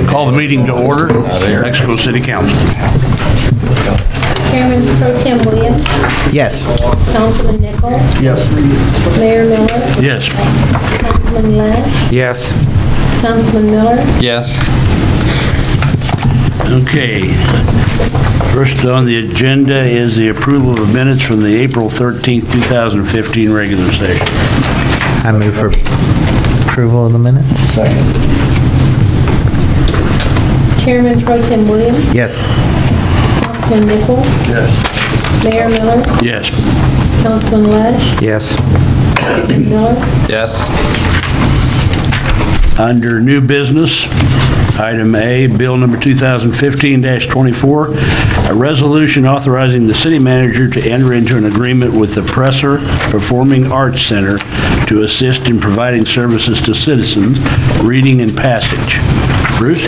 Call the meeting to order. Mexico City Council. Chairman Pro Tem Williams. Yes. Councilman Nichols. Yes. Mayor Miller. Yes. Councilman Lash. Yes. Councilman Miller. Yes. Okay. First on the agenda is the approval of minutes from the April 13th, 2015 regular session. I move for approval of the minutes. Second. Chairman Pro Tem Williams. Yes. Councilman Nichols. Yes. Mayor Miller. Yes. Councilman Lash. Yes. Miller. Yes. Under new business, item A, bill number 2015-24, a resolution authorizing the city manager to enter into an agreement with the Presser Performing Arts Center to assist in providing services to citizens, reading and passage. Bruce?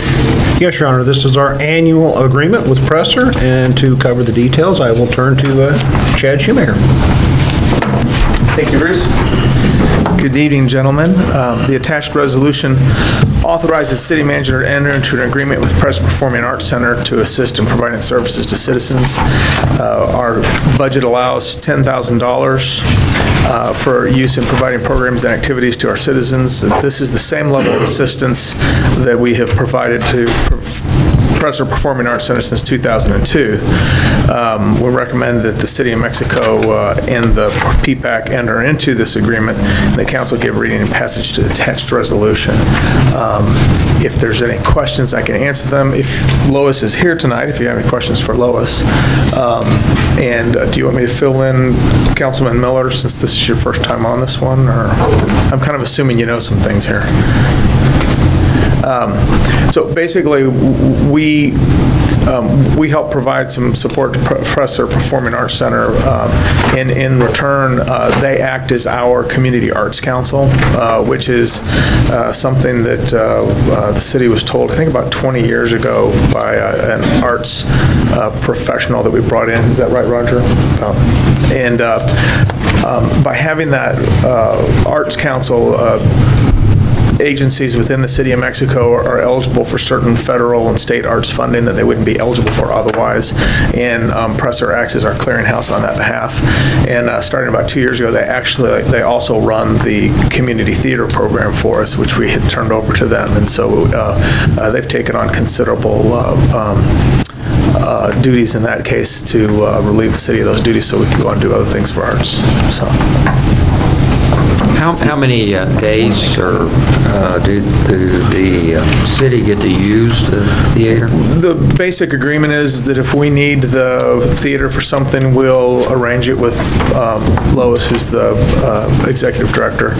Yes, Your Honor, this is our annual agreement with Presser, and to cover the details, I will turn to Chad Shoemaker. Thank you, Bruce. Good evening, gentlemen. The attached resolution authorizes city manager to enter into an agreement with Presser Performing Arts Center to assist in providing services to citizens. Our budget allows $10,000 for use in providing programs and activities to our citizens. This is the same level of assistance that we have provided to Presser Performing Arts Center since 2002. We recommend that the City of Mexico and the PPAC enter into this agreement, and the council give reading and passage to the attached resolution. If there's any questions, I can answer them. If Lois is here tonight, if you have any questions for Lois. And do you want me to fill in Councilman Miller, since this is your first time on this one? Or I'm kind of assuming you know some things here. So basically, we help provide some support to Presser Performing Arts Center. In return, they act as our community arts council, which is something that the city was told, I think about 20 years ago, by an arts professional that we brought in. Is that right, Roger? And by having that arts council, agencies within the City of Mexico are eligible for certain federal and state arts funding that they wouldn't be eligible for otherwise, and Presser acts as our clearinghouse on that behalf. And starting about 2 years ago, they also run the community theater program for us, which we had turned over to them, and so they've taken on considerable duties in that case to relieve the city of those duties so we can go and do other things for arts. So. How many days or do the city get to use the theater? The basic agreement is that if we need the theater for something, we'll arrange it with Lois, who's the executive director.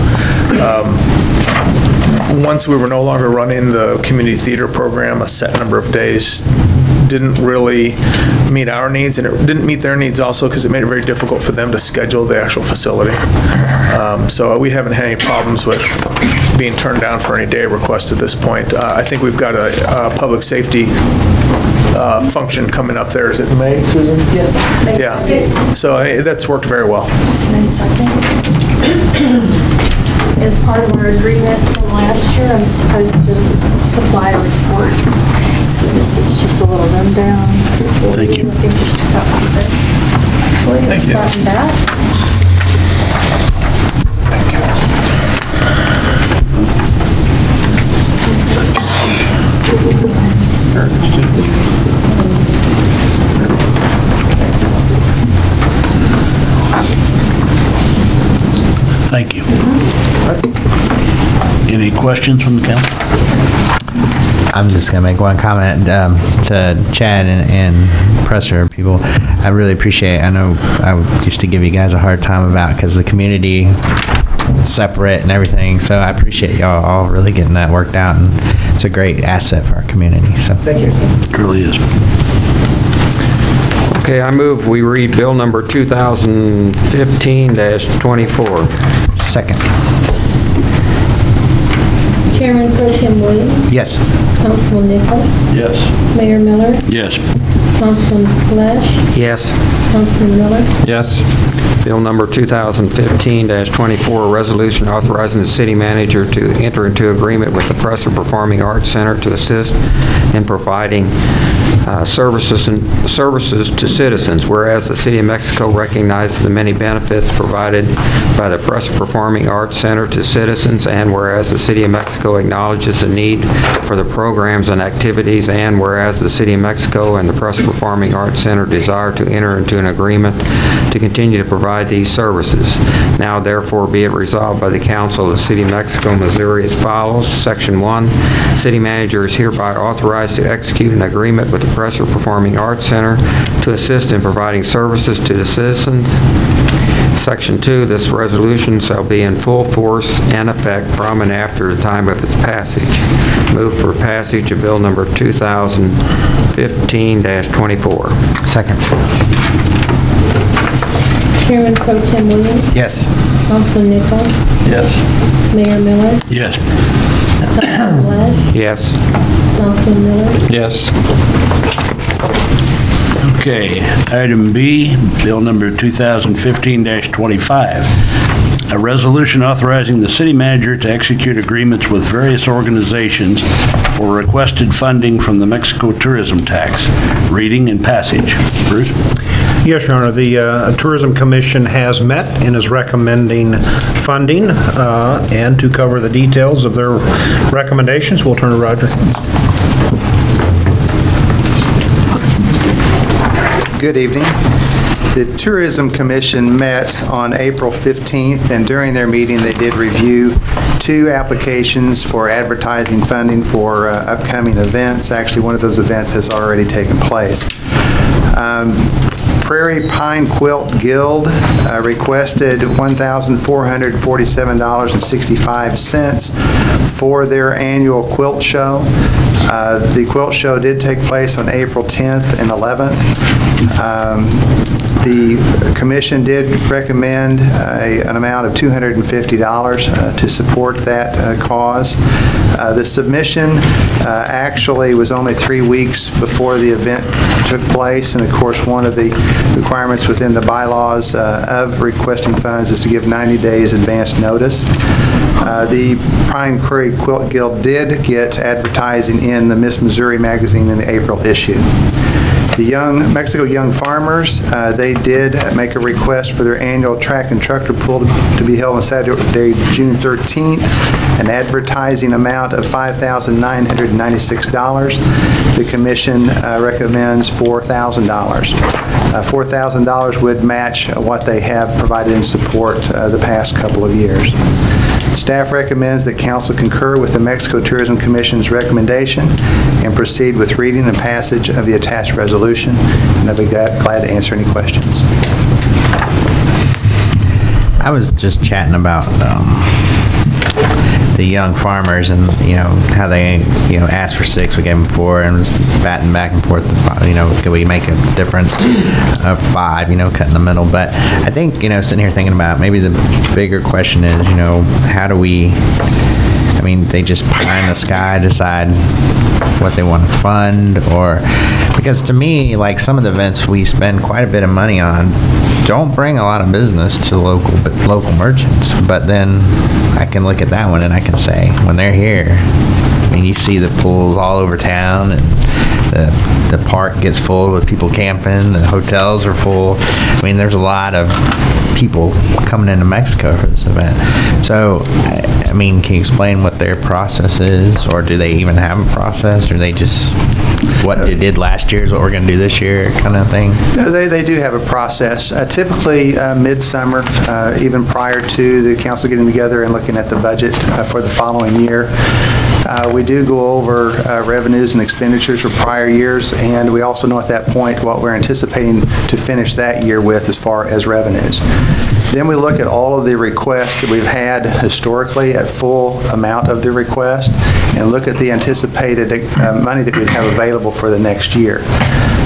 Once we were no longer running the community theater program, a set number of days didn't really meet our needs, and it didn't meet their needs also because it made it very difficult for them to schedule the actual facility. So we haven't had any problems with being turned down for any day requests at this point. I think we've got a public safety function coming up there. Is it May, Susan? Yes. Yeah. So that's worked very well. It's May 2nd. As part of our agreement from last year, I'm supposed to supply a report. So this is just a little rundown. Thank you. I think there's 2 copies there. Thank you. Brought back. Thank you. Any questions from the council? I'm just going to make one comment to Chad and Presser people. I really appreciate it. I know I used to give you guys a hard time about because the community separate and everything, so I appreciate y'all all really getting that worked out, and it's a great asset for our community. So Thank you. It really is. Okay, I move we read bill number 2015-24. second. Chairman Pro Tem Williams. Yes. Councilman Nichols. Yes. Mayor Miller. Yes. Councilman Flesch. Yes. Councilman Miller. Yes. Bill number 2015-24, a resolution authorizing the city manager to enter into agreement with the Presser Performing Arts Center to assist in providing services to citizens, whereas the City of Mexico recognizes the many benefits provided by the Presser Performing Arts Center to citizens, and whereas the City of Mexico acknowledges the need for the programs and activities, and whereas the City of Mexico and the Presser Performing Arts Center desire to enter into an agreement to continue to provide these services. Now therefore be it resolved by the Council of the City of Mexico, Missouri as follows. Section 1, City Manager is hereby authorized to execute an agreement with the Presser Performing Arts Center to assist in providing services to the citizens. Section 2, this resolution shall be in full force and effect from and after the time of its passage. Move for passage of Bill number 2015-24. Second. Chairman Pro Tem Williams. Yes. Councilman Nichols. Yes. Mayor Miller. Yes. Councilman Flesch. Yes. Councilman Miller. Yes. Okay, item B, bill number 2015-25, a resolution authorizing the city manager to execute agreements with various organizations for requested funding from the Mexico tourism tax. Reading and passage. Bruce? Yes, Your Honor, the Tourism Commission has met and is recommending funding, and to cover the details of their recommendations, we'll turn to Roger. Good evening. The Tourism Commission met on April 15th, and during their meeting, they did review 2 applications for advertising funding for upcoming events. Actually, one of those events has already taken place. Prairie Pine Quilt Guild requested $1,447.65 for their annual quilt show. The quilt show did take place on April 10th and 11th. The commission did recommend an amount of $250 to support that cause. The submission actually was only 3 weeks before the event took place, and of course one of the requirements within the bylaws of requesting funds is to give 90 days advance notice. The Pine Prairie Quilt Guild did get advertising in the Miss Missouri magazine in the April issue. The Mexico Young Farmers, they did make a request for their annual track and tractor pull to be held on Saturday, June 13th, an advertising amount of $5,996. The commission recommends $4,000. $4,000 would match what they have provided in support the past couple of years. Staff recommends that council concur with the Mexico Tourism Commission's recommendation and proceed with reading and passage of the attached resolution, and I'll be glad to answer any questions. I was just chatting about the young farmers and, how they, asked for 6, we gave them 4, and was batting back and forth, could we make a difference of 5, cut in the middle. But I think, sitting here thinking about maybe the bigger question is, how do we, they just pie in the sky decide what they want to fund, or, because to me, like some of the events we spend quite a bit of money on don't bring a lot of business to local merchants, but then I can look at that one and I can say, when they're here, you see the pools all over town, and the park gets full with people camping, the hotels are full. There's a lot of people coming into Mexico for this event. So, can you explain what their process is, or do they even have a process, or they just, what they did last year is what we're going to do this year kind of thing? No, they do have a process. Typically, midsummer, even prior to the council getting together and looking at the budget for the following year, we do go over revenues and expenditures for prior years, and we also know at that point what we're anticipating to finish that year with as far as revenues. Then we look at all of the requests that we've had historically at full amount of the request, and look at the anticipated money that we'd have available for the next year.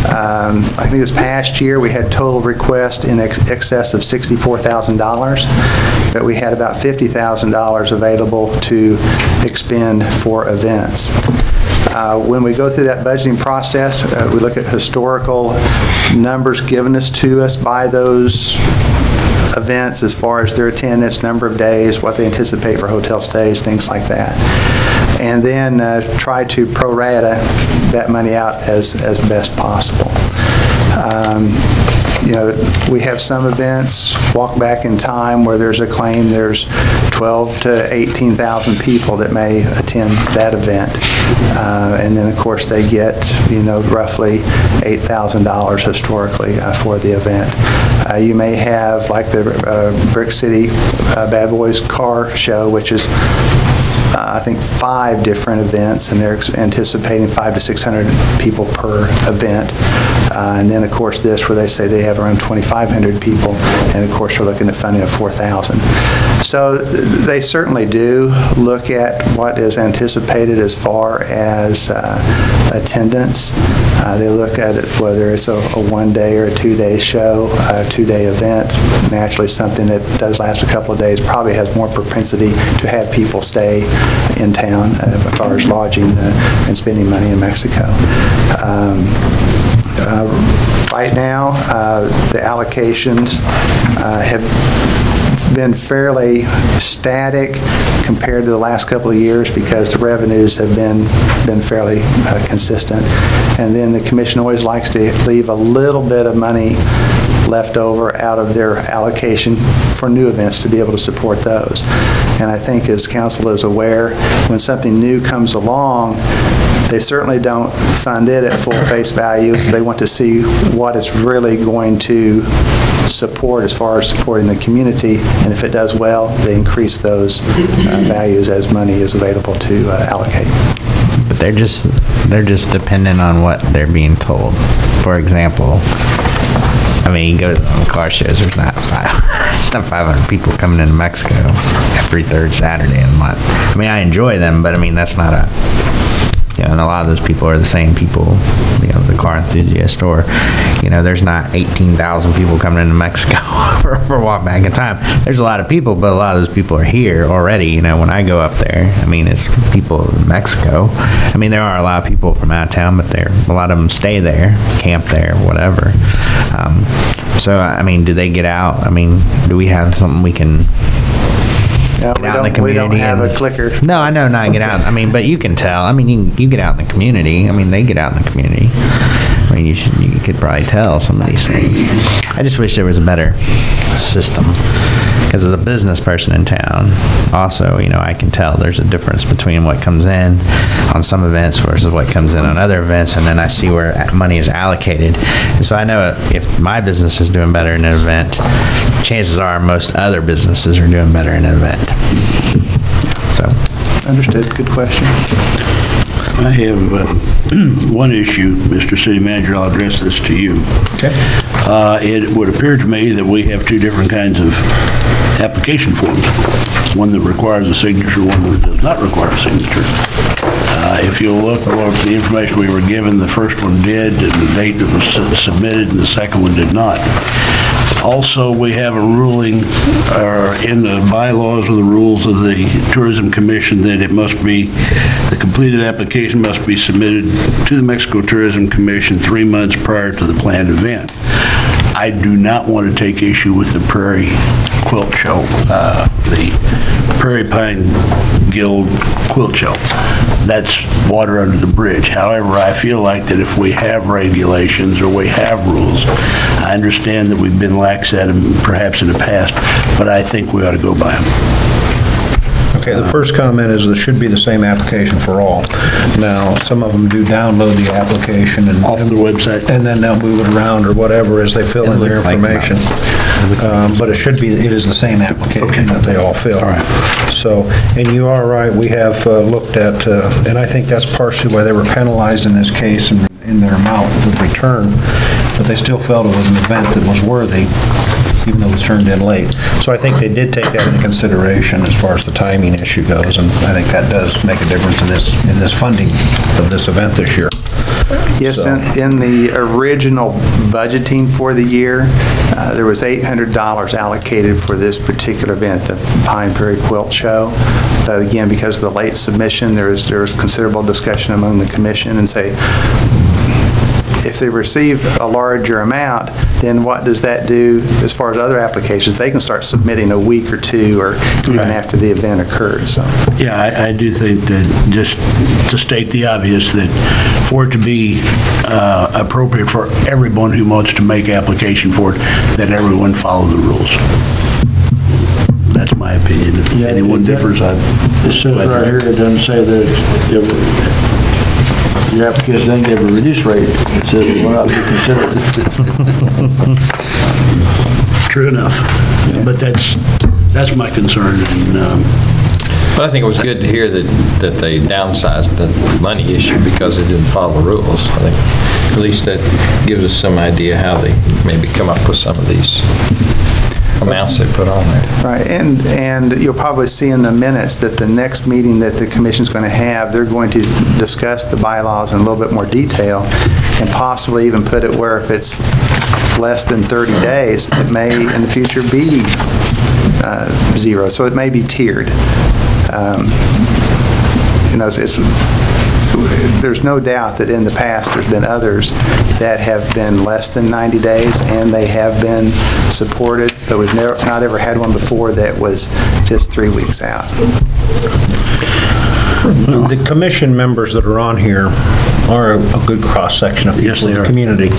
I think this past year we had total request in excess of $64,000. but we had about $50,000 available to expend for events. When we go through that budgeting process, we look at historical numbers given to us by those events as far as their attendance, number of days, what they anticipate for hotel stays, things like that. And then try to pro rata that money out as best possible. You know, we have some events, walk back in time, where there's a claim there's 12 to 18,000 people that may attend that event. And then, of course, they get, you know, roughly $8,000 historically for the event. You may have, like the Brick City Bad Boys Car Show, which is I think 5 different events, and they're anticipating 500 to 600 people per event. And then, of course, this, where they say they have around 2,500 people, and of course, we're looking at funding of 4,000. So they certainly do look at what is anticipated as far as attendance. They look at it whether it's a one-day or a two-day show, a two-day event. Naturally, something that does last a couple of days probably has more propensity to have people stay in town as far as lodging and spending money in Mexico. Right now, the allocations have been fairly static compared to the last couple of years because the revenues have been fairly consistent. And then the commission always likes to leave a little bit of money left over out of their allocation for new events to be able to support those. And I think, as council is aware, when something new comes along, they certainly don't fund it at full face value. They want to see what it's really going to support as far as supporting the community, and if it does well, they increase those values as money is available to allocate. But they're just dependent on what they're being told. For example, I mean, you go to the car shows, there's not 500 people coming into Mexico every third Saturday of the month. I mean, I enjoy them, but I mean, that's not a, you know, and a lot of those people are the same people, you know, the car enthusiast, or, you know, there's not 18,000 people coming into Mexico for walk back in time. There's a lot of people, but a lot of those people are here already. You know, when I go up there, I mean, it's people in Mexico. I mean, there are a lot of people from out of town, but a lot of them stay there, camp there, whatever. So, I mean, do they get out? I mean, do we have something we can... We don't have a clicker. No, I know not get out. I mean, but you can tell. I mean, you get out in the community. I mean, they get out in the community. I mean, you could probably tell some of these things. I just wish there was a better system. Because as a business person in town, also, you know, I can tell there's a difference between what comes in on some events versus what comes in on other events, and then I see where money is allocated. And so I know if my business is doing better in an event, chances are most other businesses are doing better in an event. So. Understood. Good question. I have one issue, Mr. City Manager. I'll address this to you. Okay. It would appear to me that we have 2 different kinds of application forms. One that requires a signature, one that does not require a signature. If you'll look at the information we were given, the first one did, and the date that was submitted, and the second one did not. Also, we have a ruling in the bylaws or the rules of the Tourism Commission that it must be, the completed application must be submitted to the Mexico Tourism Commission 3 months prior to the planned event. I do not want to take issue with the Prairie Quilt Show, the Prairie Pine Guild Quilt Show. That's water under the bridge. However, I feel like that if we have regulations or we have rules, I understand that we've been lax at them perhaps in the past, but I think we ought to go by them. Okay, the first comment is there should be the same application for all. Now, some of them do download the application and Off the website. and then they'll move it around or whatever as they fill in their looks like information. But it is the same application that they all fill. All right. So, and you are right, we have looked at, and I think that's partially why they were penalized in this case in their amount of return, but they still felt it was an event that was worthy. even though it was turned in late. So I think they did take that into consideration as far as the timing issue goes, and I think that does make a difference in this funding of this event this year. Yes, So- in the original budgeting for the year, there was $800 allocated for this particular event, the Pine Prairie Quilt Show. But again, because of the late submission, there was considerable discussion among the commission and say, if they receive a larger amount, then what does that do as far as other applications? They can start submitting a week or two or even Right. after the event occurred, so. Yeah, I do think that, just to state the obvious, that for it to be appropriate for everyone who wants to make application for it, that everyone follow the rules. That's my opinion. If anyone differs, It says right here, it doesn't say that your application doesn't give a reduced rate. It says it will not be considered. True enough. But that's my concern, and But I think it was good to hear that they downsized the money issue because they didn't follow the rules. I think at least that gives us some idea how they maybe come up with some of these amounts they put on there. Right, and you'll probably see in the minutes that the next meeting that the commission's going to have, they're going to discuss the bylaws in a little bit more detail and possibly even put it where if it's less than 30 days, it may in the future be zero, so it may be tiered. You know, there's no doubt that in the past, there's been others that have been less than 90 days, and they have been supported, but we've not ever had one before that was just 3 weeks out. The commission members that are on here are a good cross-section of Yes, people in they the are. community.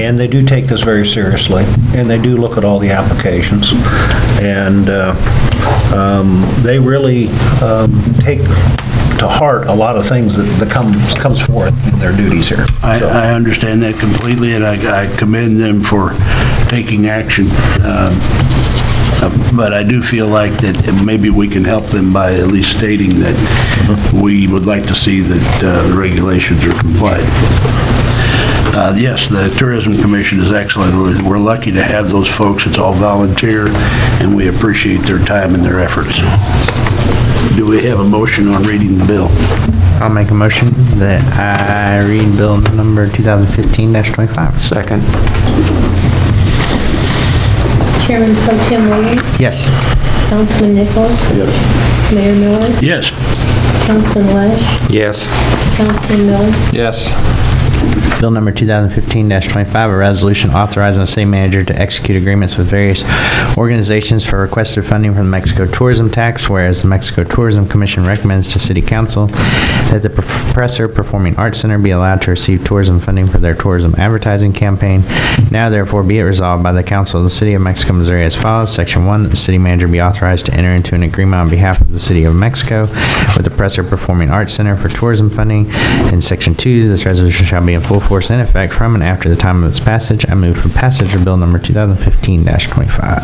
And they do take this very seriously, and they do look at all the applications. And they really take to heart a lot of things that comes forth in their duties here. So- I understand that completely, and I commend them for taking action. But I do feel like that maybe we can help them by at least stating that we would like to see that the regulations are complied. Yes, the Tourism Commission is excellent. We're lucky to have those folks. It's all volunteer, and we appreciate their time and their efforts. Do we have a motion on reading the bill? I'll make a motion that I read bill number 2015-25. Second. Chairman Pro Tem Williams, Yes. Councilman Nichols, Yes. Mayor Miller, Yes. Councilman Lesh, Yes. Councilman Miller, Yes. Bill number 2015-25, a resolution authorizing the city manager to execute agreements with various organizations for requested funding from the Mexico Tourism Tax, whereas the Mexico Tourism Commission recommends to City Council that the Presser Performing Arts Center be allowed to receive tourism funding for their tourism advertising campaign. Now therefore be it resolved by the Council of the City of Mexico, Missouri as follows. Section 1, that the city manager be authorized to enter into an agreement on behalf of the City of Mexico with the Presser Performing Arts Center for tourism funding. And Section 2, this resolution shall be in full force and effect from and after the time of its passage. I move for passage of bill number 2015-25.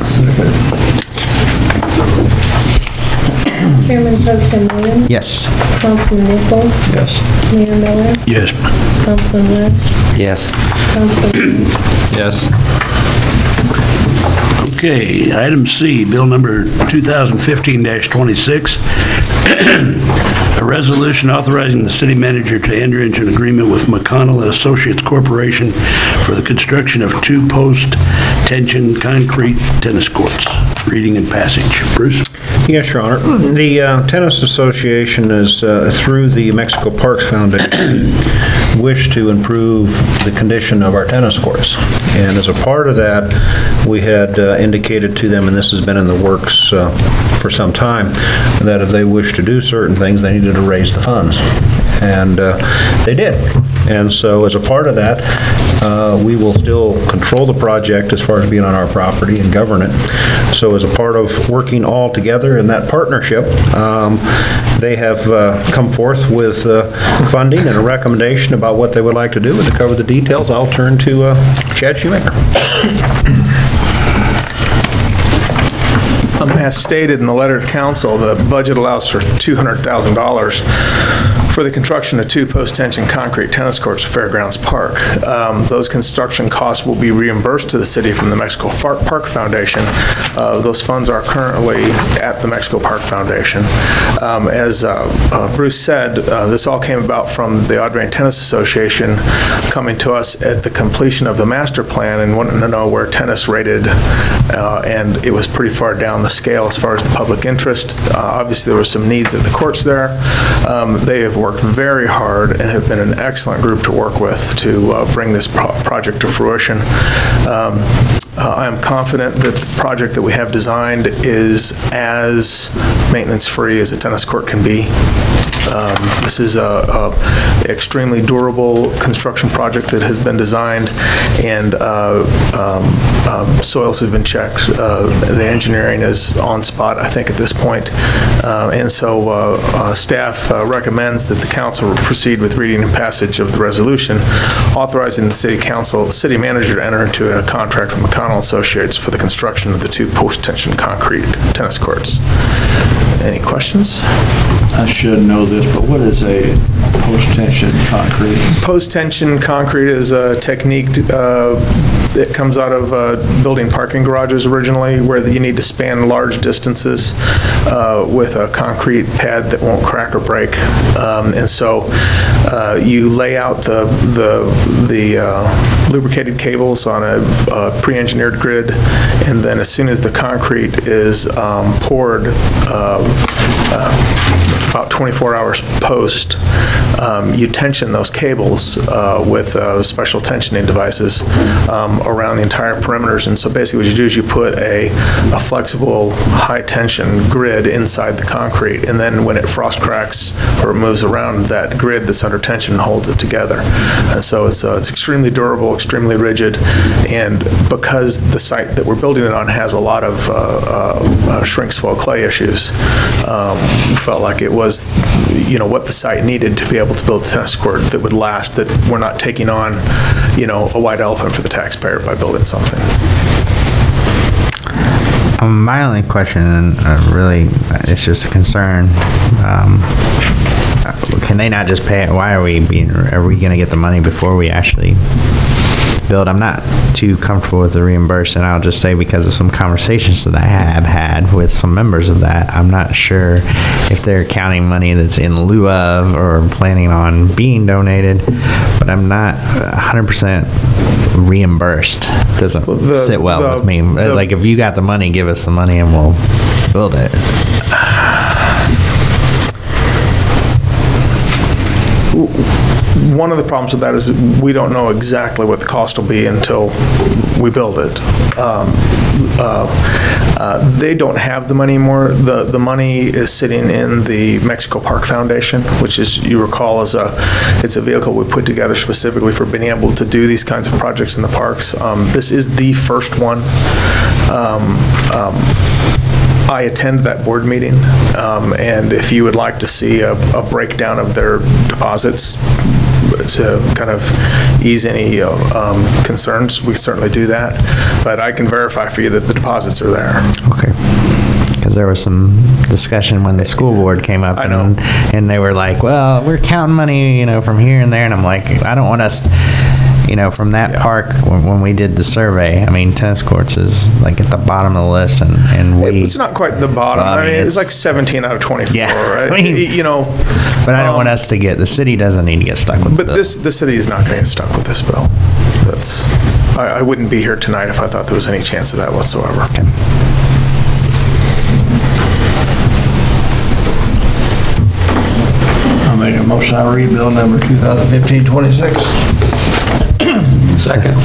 Chairman Pro Tem Williams, Yes. Councilman Nichols, Yes. Mayor Miller, Yes. Councilman Lesh, Yes. Councilman Yes. Okay, item C, bill number 2015-26, a resolution authorizing the city manager to enter into an agreement with McConnell Associates Corporation for the construction of 2 post-tension concrete tennis courts. Reading and passage. Bruce? Yes, Your Honor. The Tennis Association is, through the Mexico Parks Foundation, wish to improve the condition of our tennis courts. And as a part of that, we had indicated to them, and this has been in the works for some time, that if they wish to do certain things, they needed to raise the funds. And they did. And so as a part of that, we will still control the project as far as being on our property and govern it. So as a part of working all together in that partnership, they have come forth with funding and a recommendation about what they would like to do. And to cover the details, I'll turn to Chad Shoemaker. As stated in the letter to council, the budget allows for $200,000 for the construction of 2 post-tension concrete tennis courts at Fairgrounds Park. Those construction costs will be reimbursed to the city from the Mexico Park Foundation. Those funds are currently at the Mexico Park Foundation. As Bruce said, this all came about from the Audrain Tennis Association coming to us at the completion of the master plan and wanting to know where tennis rated, and it was pretty far down the scale as far as the public interest. Obviously, there were some needs at the courts there. They have worked very hard and have been an excellent group to work with to bring this project to fruition. I am confident that the project that we have designed is as maintenance-free as a tennis court can be. This is a extremely durable construction project that has been designed, and soils have been checked. The engineering is on spot, I think, at this point. And so staff recommends that the council proceed with reading and passage of the resolution authorizing the city manager to enter into a contract with McConnell Associates for the construction of the 2 post-tension concrete tennis courts. Any questions? I should know this, but what is a post-tension concrete? Post-tension concrete is a technique that comes out of building parking garages originally, where you need to span large distances with a concrete pad that won't crack or break. And so you lay out the lubricated cables on a pre-engineered grid, and then as soon as the concrete is poured, about 24 hours post, you tension those cables with special tensioning devices around the entire perimeters. And so basically what you do is you put a flexible high-tension grid inside the concrete, and then when it frost cracks or moves around, that grid that's under tension holds it together. And so it's extremely durable, extremely rigid, and because the site that we're building it on has a lot of shrink swell clay issues, we felt like it was, what the site needed to be able to build a tennis court that would last, that we're not taking on, a white elephant for the taxpayer by building something. My only question, and really, it's just a concern. Can they not just pay it? Are we going to get the money before we actually build? I'm not too comfortable with the reimbursement. I'll just say, because of some conversations that I have had with some members of that, I'm not sure if they're counting money that's in lieu of or planning on being donated, but I'm not 100% reimbursed. Doesn't sit well with me. Like, if you got the money, give us the money and we'll build it. One of the problems with that is we don't know exactly what the cost will be until we build it. They don't have the money anymore. The money is sitting in the Mexico Park Foundation, which is, you recall, it's a vehicle we put together specifically for being able to do these kinds of projects in the parks. This is the first one. I attend that board meeting, and if you would like to see a breakdown of their deposits to kind of ease any concerns, we certainly do that. But I can verify for you that the deposits are there. Okay. Because there was some discussion when the school board came up, and they were like, well, we're counting money, from here and there, and I'm like, I don't want us, from that park, when we did the survey, tennis courts is like at the bottom of the list, and we... It's not quite the bottom. Well, it's like 17 out of 24, yeah, right? But I don't want us to the city doesn't need to get stuck with But the city is not going to get stuck with this bill. I wouldn't be here tonight if I thought there was any chance of that whatsoever. Okay. I'll make a motion to read bill number 2015-26. Second.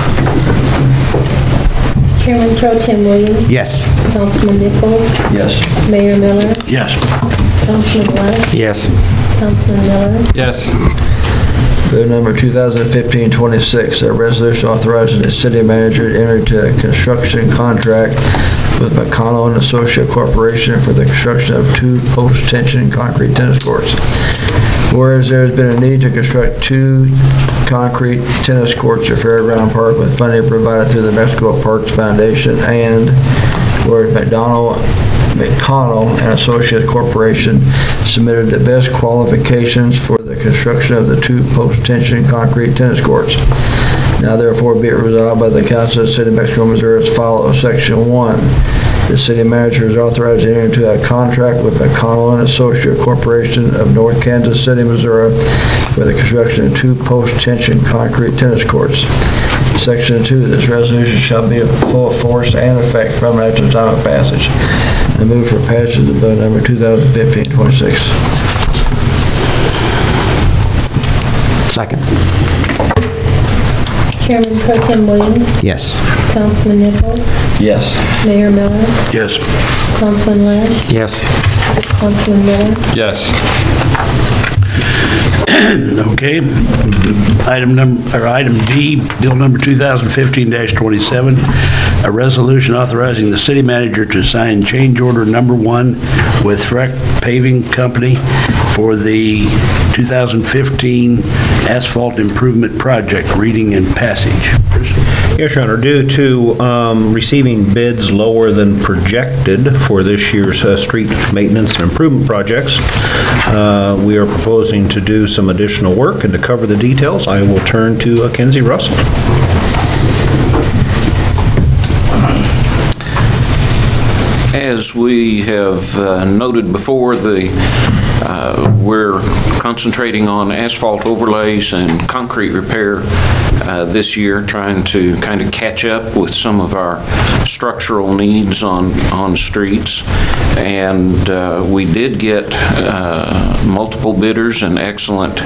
Chairman Pro Tem Williams. Yes. Councilman Nichols. Yes. Mayor Miller. Yes. Councilman Blunt. Yes. Councilman Miller. Yes. Bill number 2015-26, a resolution authorizing the city manager to enter into a construction contract with McConnell and Associate Corporation for the construction of 2 post-tension concrete tennis courts. Whereas there has been a need to construct 2 concrete tennis courts at Fairground Park with funding provided through the Mexico Parks Foundation, and whereas McDonald McConnell and Associates Corporation submitted the best qualifications for the construction of the 2 post-tension concrete tennis courts. Now therefore be it resolved by the Council of the City of Mexico, Missouri as follows. Section 1, the city manager is authorized to enter into a contract with McConnell and Associates Corporation of North Kansas City, Missouri for the construction of 2 post-tension concrete tennis courts. Section 2, this resolution shall be of full force and effect from and after the time of passage. I move for passage of bill number 2015-26. Second. Chairman Pro Tem Williams, Yes. Councilman Nichols, Yes. Mayor Miller, Yes. Councilman Lash, Yes. Councilman Miller, Yes. Okay. Item D, bill number 2015-27, a resolution authorizing the city manager to sign change order number 1 with Freck Paving Company for the 2015 asphalt improvement project, reading and passage. Yes, Your Honor, due to receiving bids lower than projected for this year's street maintenance and improvement projects, we are proposing to do some additional work, and to cover the details, I will turn to Kenzie Russell. As we have noted before, we're concentrating on asphalt overlays and concrete repair this year, trying to kind of catch up with some of our structural needs on streets. And we did get multiple bidders and excellent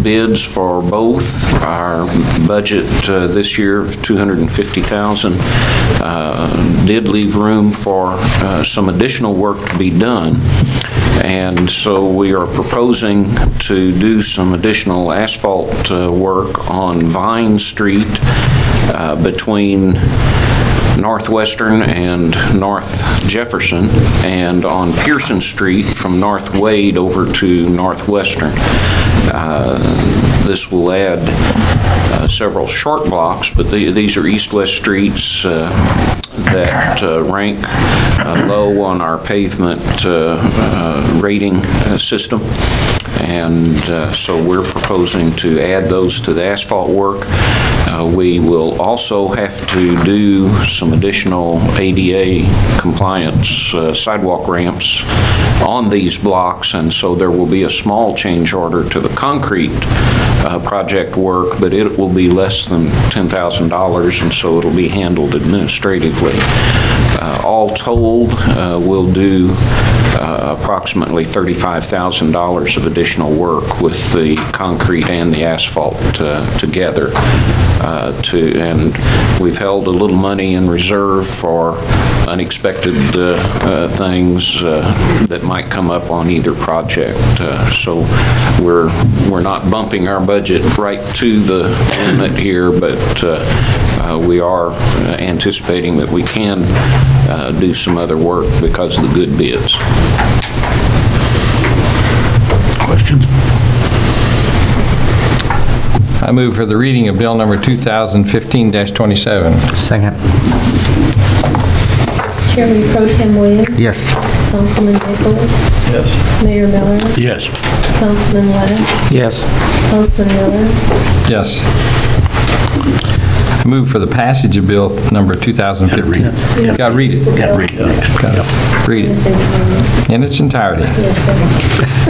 bids for both. Our budget this year of $250,000 did leave room for some additional work to be done. And so we are proposing to do some additional asphalt work on Vine Street between Northwestern and North Jefferson, and on Pearson Street from North Wade over to Northwestern. This will add several short blocks, but these are east-west streets that rank low on our pavement rating system. And so we're proposing to add those to the asphalt work. We will also have to do some additional ADA compliance sidewalk ramps on these blocks, and so there will be a small change order to the concrete project work, but it will be less than $10,000, and so it'll be handled administratively. All told, we'll do approximately $35,000 of additional work with the concrete and the asphalt together. And we've held a little money in reserve for unexpected things that might come up on either project. So we're not bumping our budget right to the limit here, but we are anticipating that we can do some other work because of the good bids. Questions? I move for the reading of bill number 2015-27. Second. Chairman Pro Tem Williams, Yes. Councilman Nichols, Yes. Mayor Miller, Yes. Councilman Lash, Yes. Councilman Miller, Yes. I move for the passage of bill number 2015. Got to read it. Yeah, read it next. Gotta read it in its entirety.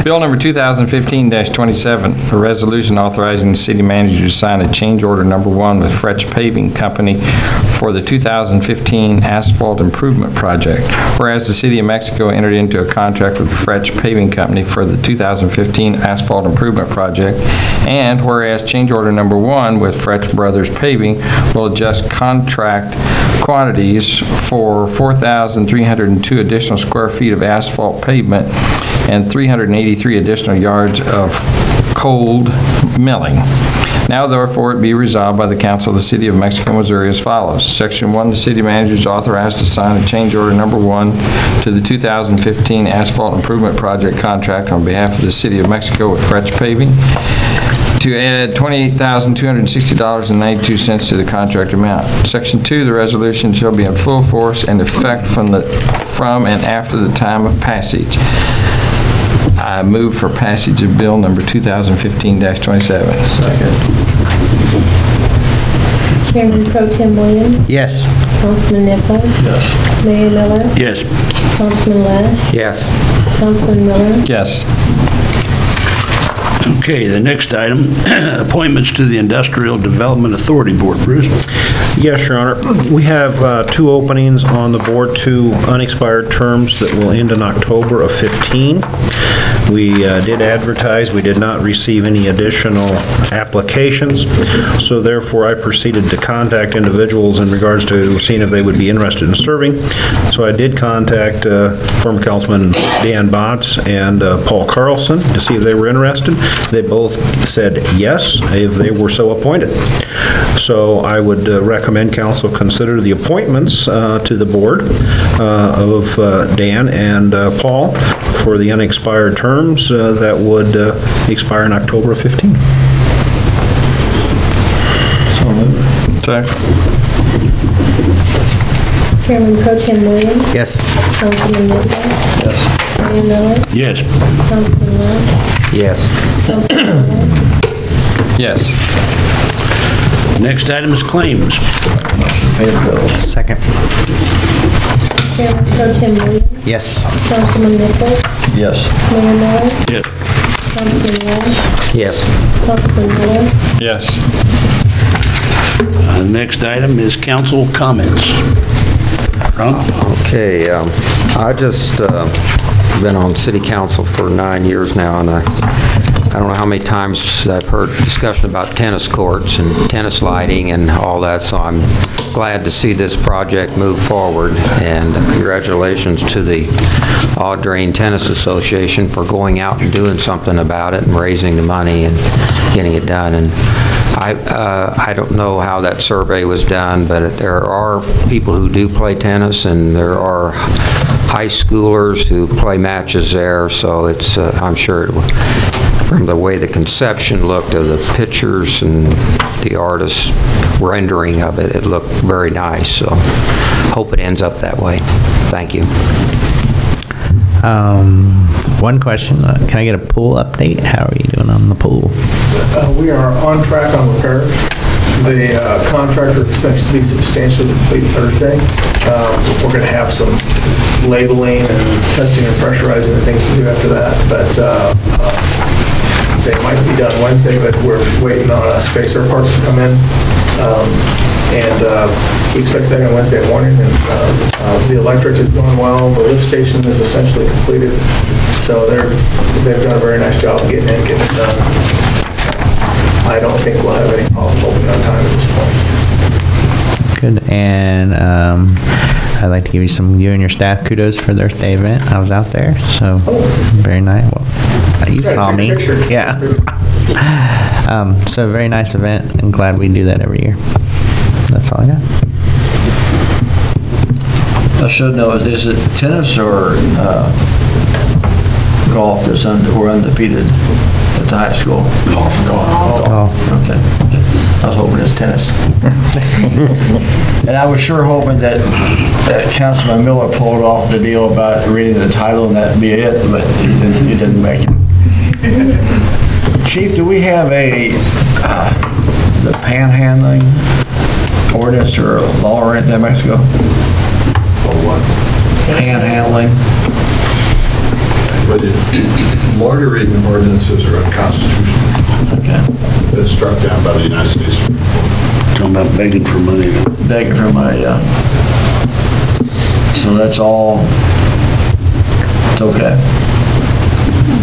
Bill number 2015-27, a resolution authorizing the city manager to sign a change order number 1 with Fretch Paving Company for the 2015 asphalt improvement project. Whereas the City of Mexico entered into a contract with Fretch Paving Company for the 2015 asphalt improvement project, and whereas change order number 1 with Fretch Brothers Paving will adjust contract quantities for 4,302 additional square feet of asphalt pavement and 383 additional yards of cold milling. Now therefore it be resolved by the Council of the City of Mexico, Missouri as follows. Section 1, the city manager is authorized to sign a change order number 1 to the 2015 asphalt improvement project contract on behalf of the City of Mexico with Fretch Paving to add $28,260.92 to the contract amount. Section 2, the resolution shall be in full force and effect from and after the time of passage. I move for passage of bill number 2015-27. Second. Chairman Pro Tem Williams, Yes. Councilman Nichols, Yes. Mayor Miller, Yes. Councilman Lesh, Yes. Councilman Miller, Yes. Okay, the next item, appointments to the Industrial Development Authority Board. Bruce? Yes, Your Honor. We have 2 openings on the board, 2 unexpired terms that will end in October of 15. We did advertise. We did not receive any additional applications, so therefore I proceeded to contact individuals in regards to seeing if they would be interested in serving. So I did contact former Councilman Dan Botts and Paul Carlson to see if they were interested. They both said yes, if they were so appointed. So I would recommend council consider the appointments to the board of Dan and Paul for the unexpired terms that would expire in October of 15. So moved. Second. Chairman Pro Tem Williams, Yes. Councilman Nichols, Yes. Mayor Miller, Yes. Councilman Lesh, Yes. Councilman Miller, Yes. Next item is claims. Pay the bills. Second. Chairman Pro Tem Williams, Yes. Councilman Nichols, Yes. Mayor Miller, Yes. Councilman Lesh, Yes. Councilman Miller, Yes. Next item is council comments. Ron? Okay, I just been on city council for 9 years now, and I don't know how many times I've heard discussion about tennis courts and tennis lighting and all that, so I'm glad to see this project move forward, and congratulations to the Audrain Tennis Association for going out and doing something about it and raising the money and getting it done. And I don't know how that survey was done, but there are people who do play tennis, and there are high schoolers who play matches there, so it's, I'm sure it will, from the way the conception looked of the pictures and the artist's rendering of it, it looked very nice, so hope it ends up that way. Thank you. One question. Can I get a pool update? How are you doing on the pool? We are on track on repairs. The contractor expects to be substantially complete Thursday. We're going to have some labeling and testing and pressurizing and things to do after that, but they might be done Wednesday, but we're waiting on a spacer part to come in. And he expects that on Wednesday morning, and the electric is going well. The lift station is essentially completed, so they've done a very nice job of getting it done. I don't think we'll have any problem opening on time at this point. Good. And I'd like to give you and your staff kudos for their Thursday event. I was out there, so very nice. Well, you saw me. Yeah. So very nice event, and glad we do that every year. That's all I got. I should know, is it tennis or golf that's we're undefeated at the high school? Golf. Okay. I was hoping it's tennis. And I was sure hoping that Councilman Miller pulled off the deal about reading the title and that'd be it, but you didn't make it. Chief, do we have the panhandling ordinance or law or anything in Mexico? Or what? Panhandling? But loitering ordinances are unconstitutional. Okay. Been struck down by the United States. Talking about begging for money. Begging for money, yeah. So that's all, it's okay.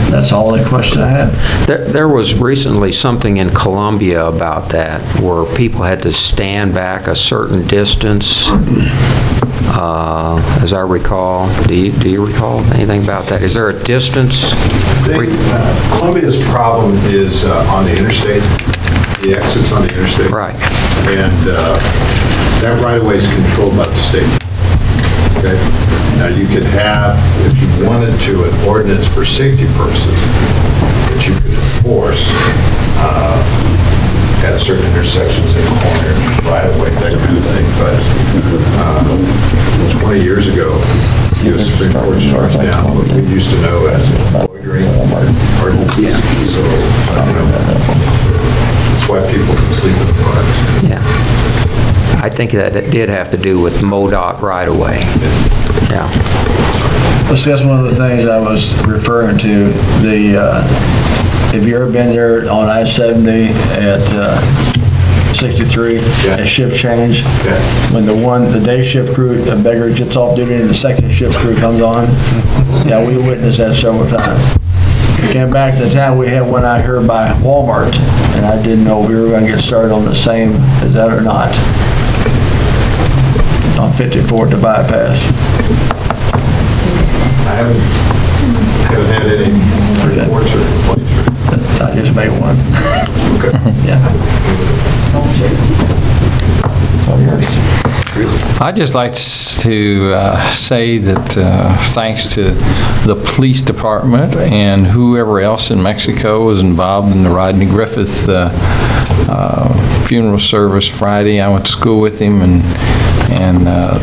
That's all the question I had. There was recently something in Colombia about that, where people had to stand back a certain distance, as I recall. Do you recall anything about that? Is there a distance? Columbia's problem is on the interstate, the exits on the interstate. Right. And that right-of-way is controlled by the state. Okay? Now, you could have, if you wanted to, an ordinance for safety purposes that you could enforce certain intersections and corners, right away, that kind of thing. But 20 years ago, the Supreme Court struck down what we used to know as loitering ordinances. So, that's why people can sleep in the parks. Yeah. I think that it did have to do with MoDOT right away. Yeah. Well, see, that's one of the things I was referring to. Have you ever been there on I-70 at 63 at shift change? Yeah. When the day shift crew, the beggar gets off duty and the second shift crew comes on? Yeah, we witnessed that several times. We came back to town, we had one out here by Walmart, and I didn't know if we were going to get started on the same as that or not. On 54 to bypass. I haven't had any reports or complaints. I just made one. Okay. Yeah. I'd just like to say that thanks to the police department and whoever else in Mexico was involved in the Rodney Griffith funeral service Friday. I went to school with him, and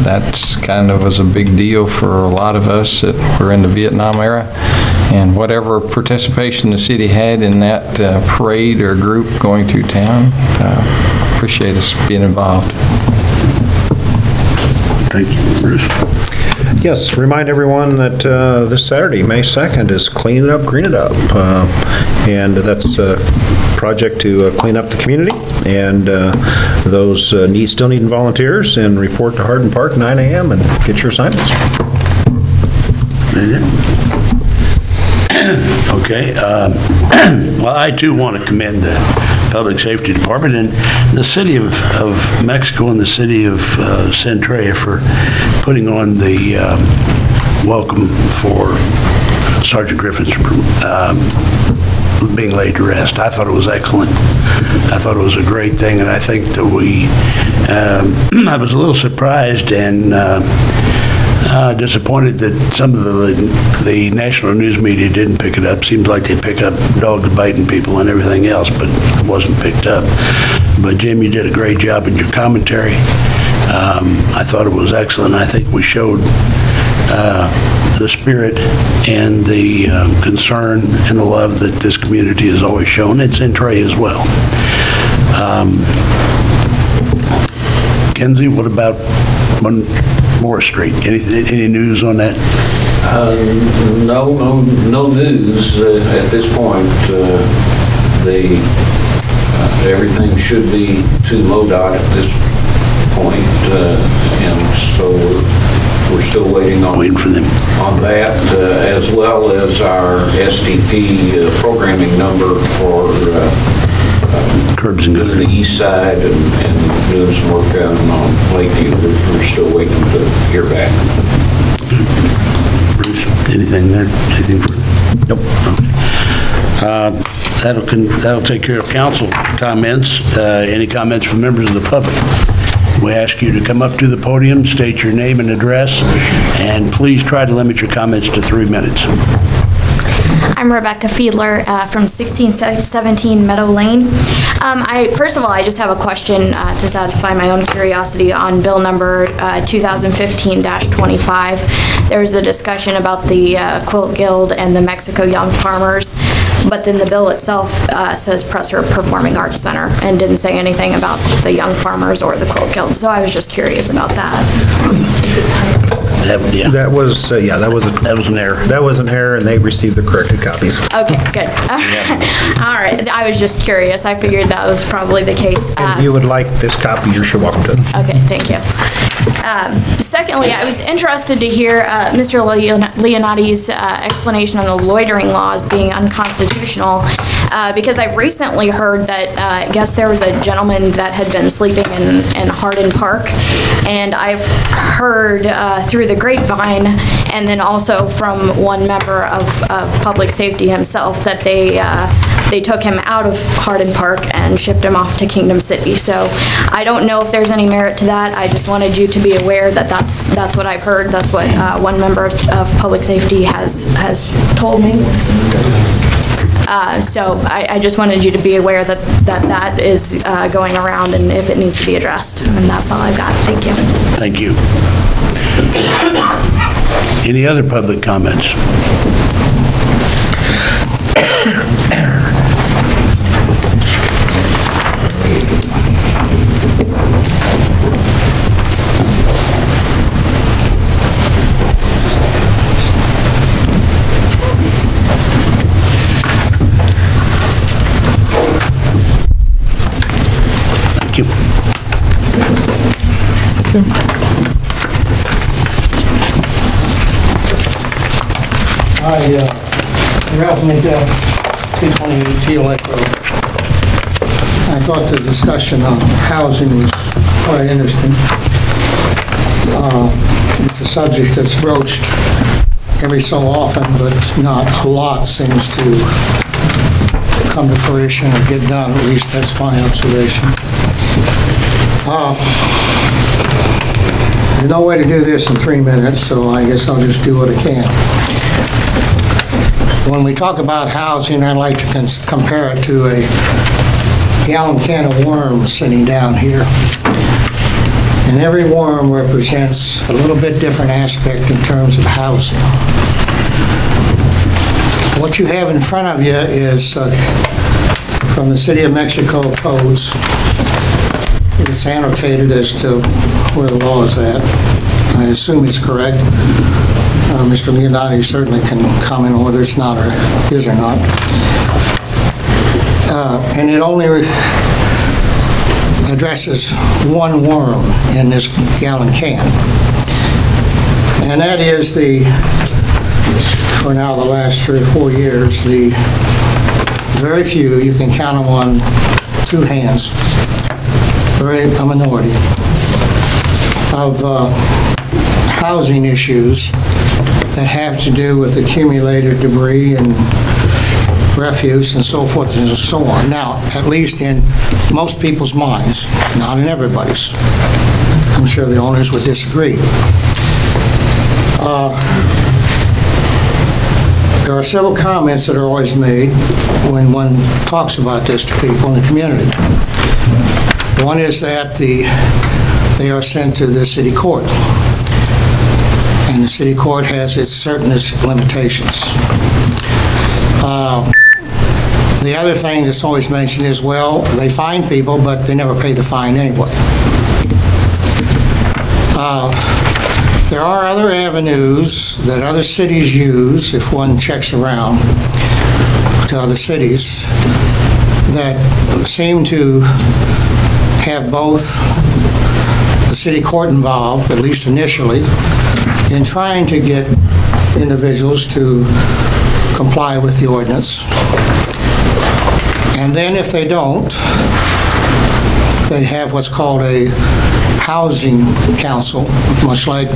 that's kind of was a big deal for a lot of us that were in the Vietnam era. And whatever participation the city had in that parade or group going through town, appreciate us being involved. Thank you, Bruce. Yes, remind everyone that this Saturday, May 2nd, is Clean It Up, Green It Up. And that's a project to clean up the community. And those still need volunteers, and report to Hardin Park 9 a.m. and get your assignments. Okay. Well, I too want to commend the Public Safety Department and the City of Mexico and the City of Centralia for putting on the welcome for Sergeant Griffith's being laid to rest. I thought it was excellent. I thought it was a great thing, and I think that I was a little surprised and disappointed that some of the national news media didn't pick it up. Seems like they pick up dogs biting people and everything else, but it wasn't picked up. But Jim, you did a great job in your commentary. I thought it was excellent. I think we showed the spirit and the concern and the love that this community has always shown. It's in Trey as well. Kenzie, what about Morris Street? Any news on that? No news at this point. Everything should be to MoDOT at this point, and so we're still waiting for them on that, as well as our SDP programming number for curbs and gutters. The east side and doing some work down on Lakeview. We're still waiting to hear back. Bruce, anything there? Anything further? Nope. Okay. That'll take care of council comments. Any comments from members of the public? We ask you to come up to the podium, state your name and address, and please try to limit your comments to 3 minutes. I'm Rebecca Fiedler from 1617 Meadow Lane. First of all, I just have a question to satisfy my own curiosity on bill number 2015-25. There's a discussion about the Quilt Guild and the Mexico Young Farmers, but then the bill itself says Presser Performing Arts Center and didn't say anything about the Young Farmers or the Quilt Guild, so I was just curious about that. That was an error. That was an error, and they received the corrected copies. Okay, good. All right, I was just curious. I figured that was probably the case. If you would like this copy, you're sure welcome to it. Okay, thank you. Secondly, I was interested to hear Mr. Leonardi's explanation on the loitering laws being unconstitutional, because I've recently heard that I guess there was a gentleman that had been sleeping in Hardin Park, and I've heard through the grapevine and then also from one member of Public Safety himself that they took him out of Hardin Park and shipped him off to Kingdom City. So I don't know if there's any merit to that. I just wanted you to be aware that that's what I've heard. That's what one member of Public Safety has told me. So I just wanted you to be aware that is going around and if it needs to be addressed. And that's all I've got. Thank you. Thank you. Any other public comments? Thank you. Ralph Nadell, 228 Teal Lake Road. I thought the discussion on housing was quite interesting. It's a subject that's broached every so often, but not a lot seems to come to fruition or get done. At least that's my observation. There's no way to do this in 3 minutes, so I guess I'll just do what I can. When we talk about housing, I like to compare it to a gallon can of worms sitting down here. And every worm represents a little bit different aspect in terms of housing. What you have in front of you is from the City of Mexico codes. It's annotated as to where the law is at. I assume it's correct. Mr. Leonardi certainly can comment on whether it's not or is or not. And it only addresses one worm in this gallon can. And that is for now the last 3 or 4 years, the very few, you can count them on 2 hands, a minority, of housing issues that have to do with accumulated debris and refuse and so forth and so on. Now, at least in most people's minds, not in everybody's. I'm sure the owners would disagree. There are several comments that are always made when one talks about this to people in the community. One is that they are sent to the city court. And the city court has its certain limitations. The other thing that's always mentioned is, well, they fine people, but they never pay the fine anyway. There are other avenues that other cities use, if one checks around to other cities, that seem to have both the city court involved, at least initially, in trying to get individuals to comply with the ordinance. And then if they don't, they have what's called a housing council, much like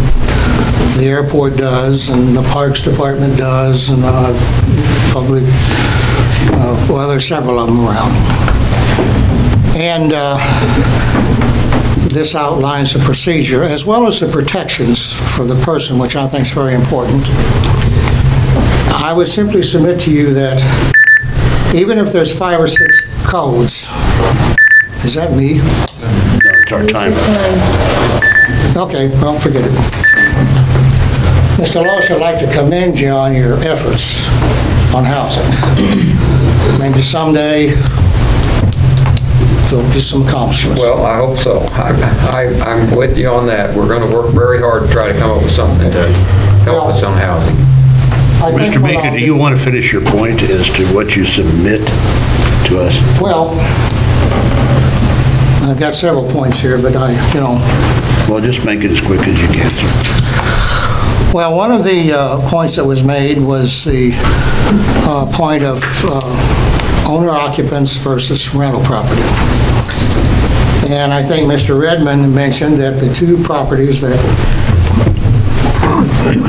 the airport does and the Parks Department does and public, well, there's several of them around. And this outlines the procedure as well as the protections for the person, which I think is very important. I would simply submit to you that even if there's 5 or 6 codes, is that me? No, it's our time. Okay, well, forget it. Mr. Losh, I'd like to commend you on your efforts on housing. Maybe someday there'll be some accomplishments. Well, I hope so. I'm with you on that. We're going to work very hard to try to come up with something to help us on housing. Mr. Baker, do you want to finish your point as to what you submit to us? Well, I've got several points here, but Well, just make it as quick as you can, sir. Well, one of the points that was made was the point of owner occupants versus rental property. And I think Mr. Redmond mentioned that the 2 properties that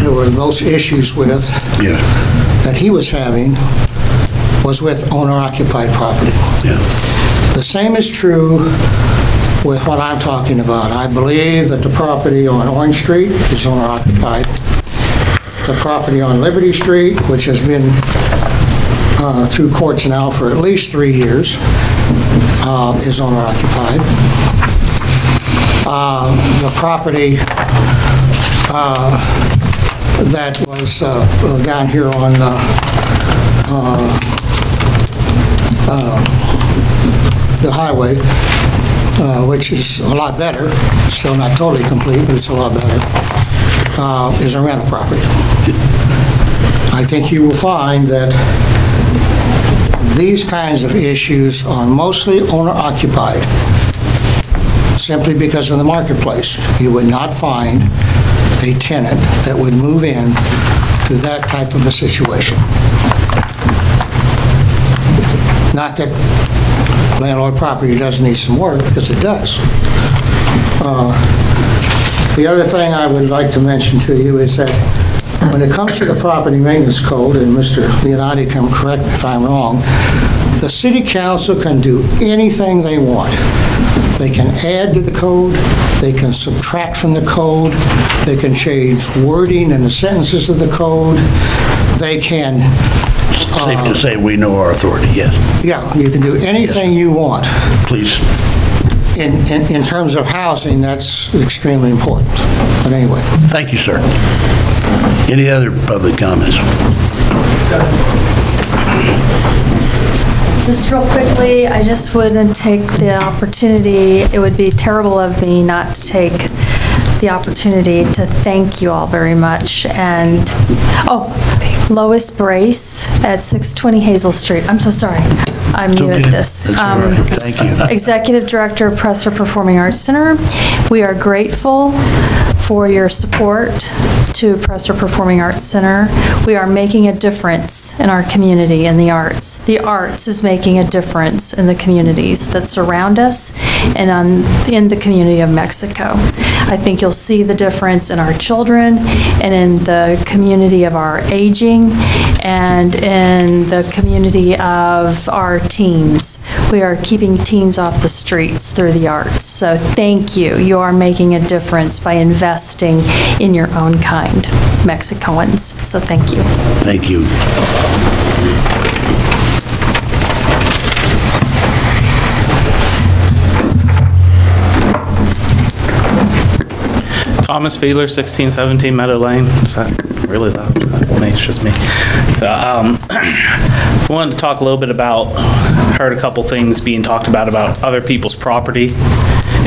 there were most issues with, that he was having, was with owner-occupied property. Yeah. The same is true with what I'm talking about. I believe that the property on Orange Street is owner-occupied. The property on Liberty Street, which has been through courts now for at least 3 years, is owner-occupied. The property that was down here on the highway, which is a lot better, still not totally complete, but it's a lot better, is a rental property. I think you will find that these kinds of issues are mostly owner-occupied, simply because of the marketplace. You would not find a tenant that would move in to that type of a situation. Not that landlord property doesn't need some work, because it does. The other thing I would like to mention to you is that when it comes to the property maintenance code, and Mr. Leonardi can correct me if I'm wrong, the city council can do anything they want. They can add to the code, they can subtract from the code, they can change wording in the sentences of the code, they can... Safe to say we know our authority, yes. Yeah, you can do anything you want. Please. In terms of housing, that's extremely important. But anyway. Thank you, sir. Any other public comments? Just real quickly, I just wouldn't take the opportunity, it would be terrible of me not to take the opportunity to thank you all very much. And, Lois Brace at 620 Hazel Street. I'm so sorry. I'm new at this. That's all right. Thank you. Executive Director of Presser Performing Arts Center. We are grateful for your support to Presser Performing Arts Center. We are making a difference in our community in the arts. The arts is making a difference in the communities that surround us and in the community of Mexico. I think you'll see the difference in our children and in the community of our aging and in the community of our teens. We are keeping teens off the streets through the arts. So thank you. You are making a difference by investing in your own kind, Mexicoans. So thank you. Thank you. Thomas Fiedler, 1617 Meadow Lane. Is that really loud? Maybe it's just me. So, I wanted to talk a little bit about, heard a couple things being talked about other people's property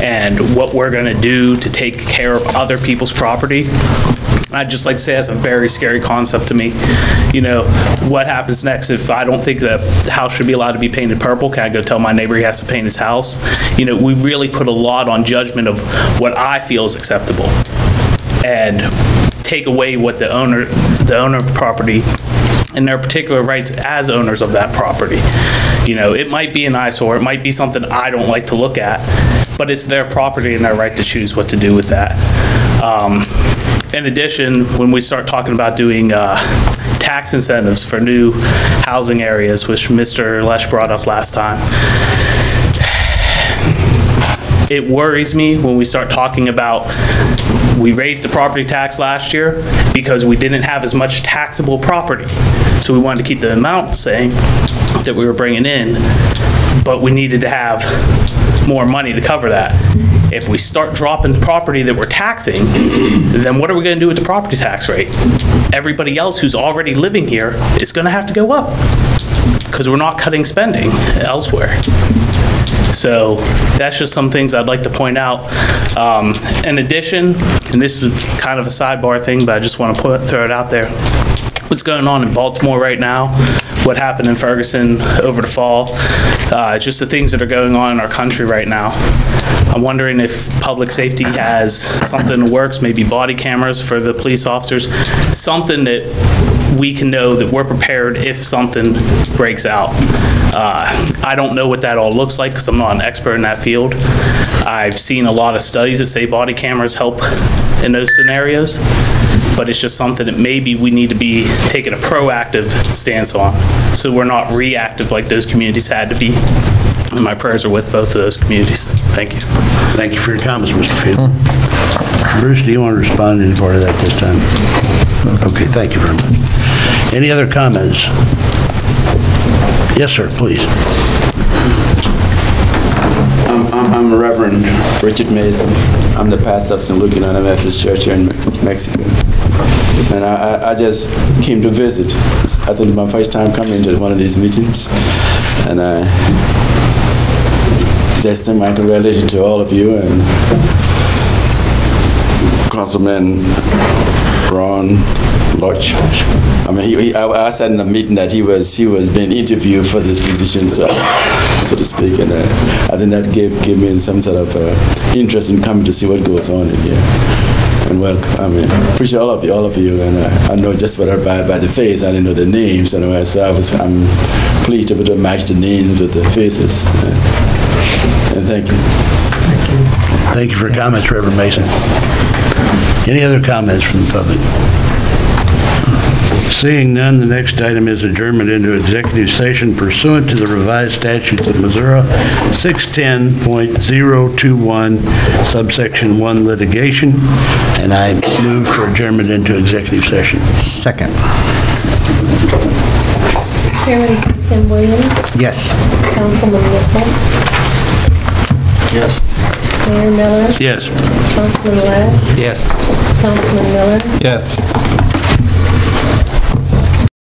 and what we're going to do to take care of other people's property. I'd just like to say that's a very scary concept to me. You know, what happens next if I don't think that the house should be allowed to be painted purple? Can I go tell my neighbor he has to paint his house? You know, we really put a lot on judgment of what I feel is acceptable and take away what the owner of the property and their particular rights as owners of that property. You know, it might be an eyesore, it might be something I don't like to look at, but it's their property and their right to choose what to do with that. In addition, when we start talking about doing tax incentives for new housing areas, which Mr. Lesh brought up last time, it worries me when we start talking about, we raised the property tax last year because we didn't have as much taxable property. So we wanted to keep the amount the same that we were bringing in, but we needed to have more money to cover that. If we start dropping property that we're taxing, then what are we going to do with the property tax rate? Everybody else who's already living here is going to have to go up because we're not cutting spending elsewhere. So that's just some things I'd like to point out. In addition, and this is kind of a sidebar thing, but I just want to throw it out there. What's going on in Baltimore right now, what happened in Ferguson over the fall, just the things that are going on in our country right now. I'm wondering if public safety has something in the works, maybe body cameras for the police officers, something that we can know that we're prepared if something breaks out. I don't know what that all looks like because I'm not an expert in that field. I've seen a lot of studies that say body cameras help in those scenarios, but it's just something that maybe we need to be taking a proactive stance on so we're not reactive like those communities had to be. And my prayers are with both of those communities. Thank you. Thank you for your comments, Mr. Fiedler. Bruce, do you want to respond to any part of that this time? Okay, thank you very much. Any other comments? Yes, sir, please. I'm Reverend Richard Mason. I'm the pastor of St. Luke United Methodist Church here in Mexico. And I just came to visit. I think my first time coming to one of these meetings. And I just send my congratulations to all of you and Councilman Ron Lodge. I mean, I said in the meeting that he was being interviewed for this position, so to speak, and I think that gave me some sort of interest in coming to see what goes on in here. And welcome. I mean, appreciate all of you, and I know just by the face, I didn't know the names, anyway, so I'm pleased to be able to match the names with the faces. And thank you. Thank you for your comments, Reverend Mason. Any other comments from the public? Seeing none, the next item is adjournment into executive session pursuant to the revised statutes of Missouri, 610.021, subsection 1 litigation, and I move for adjournment into executive session. Second. Chairman Tim Williams, Yes. Councilman Nichols, Yes. Mayor Miller, Yes. Councilman Ladd, Yes. Councilman Miller, Yes.